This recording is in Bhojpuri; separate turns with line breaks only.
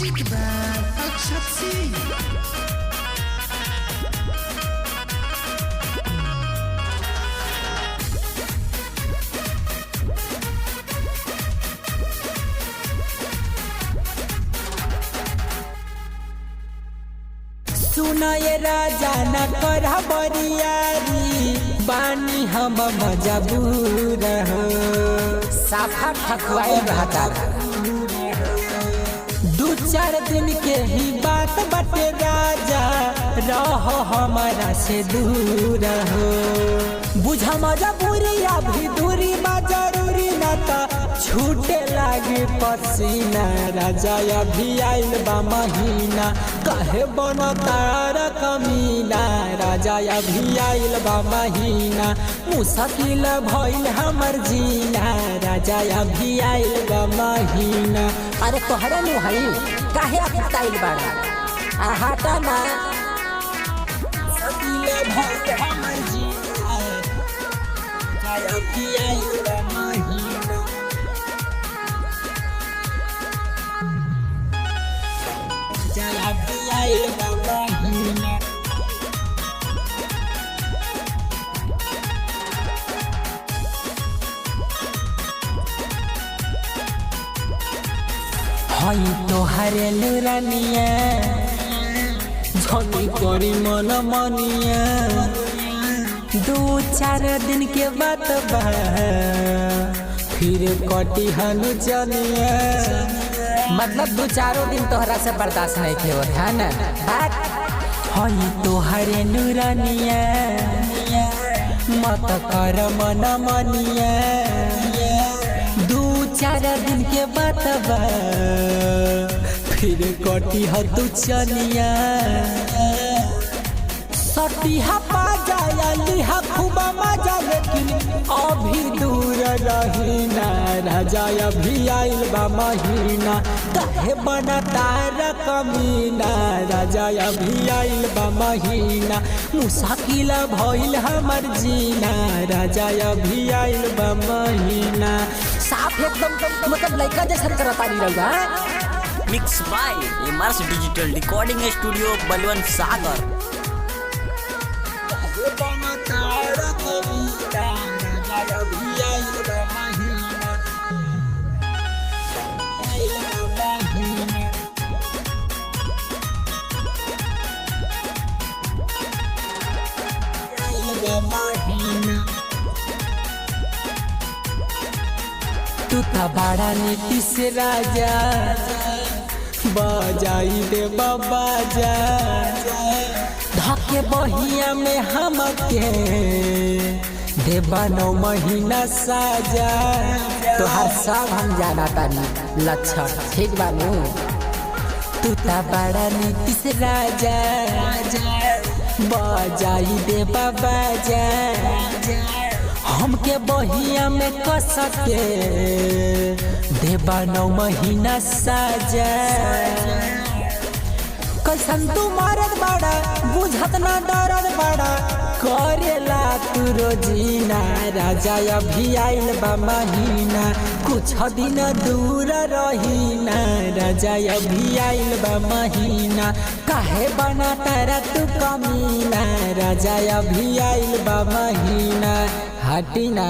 Music by Akshat Singh.
सुना ये राजा न कर बरियारी बानी हम मजबूर हो साफा ठकुआई रहता दू चार दिन के ही बात बटे राजा रहो हमारा से दूर हो बुझा मजबूरी अभी दूरी बा जरूरी न तो छूटे लागे पसीना राजा अभी आइल बा महीना कहे बनतार कमीना राजा अभी आइल बा महीना मुश्किल भइल हमर जीना राजा अभी आइल बा महीना। अरे तोहरे नु हई काहे अकताइल बाड़ा हटा ना मुश्किल भइल हमर जीना राजा अभी आइल बा महीना। अभी आइल बा महीना हई तोहरे लुरानिया झनी करी मन मनिया दू चार दिन के बात बा फिर कटी हनु जनिया मतलब दो चारों दिन तोहरा से बर्दाश्त नहीं थे है ना हई तोहरे नूरानिया मत कर मन मनिया दू चार दिन के बात बा फिर कटी ह तू चनिया सटिहा पा जाया लिहा खूब मजा लेकिन अभी दूर रहीना राजा अभी आइल बा महीना काहे बनतार कमीना राजा अभी आइल बा महीना मुश्किल भइल हमर जीना राजा अभी आइल बा महीना। साफ एकदम मतलब लड़का जैसा करता नहीं रहा।
Mix by Immerse digital recording studio Balwan Sagar.
तू तो बड़ा नीति से राजा बजाई दे बाबा जा धके बहिया में हमके देवा 9 महीना साजा तोहर सब हम जाना तानी लक्षण ठीक बानू तू तो बड़ा नीति से राजा बजाई दे बाबा जा हमके बहिया में कसके देवा 9 महीना साजा कैसन तू मारत बाड़ा बुझत ना डरत बाड़ा करेला तू रोजीना राजा अभी आइल बा महीना कुछ दिन दूर रहीना राजा अभी आइल बा महीना काहे बना तारा तू कमीना राजा अभी आइल बा महीना हटीना।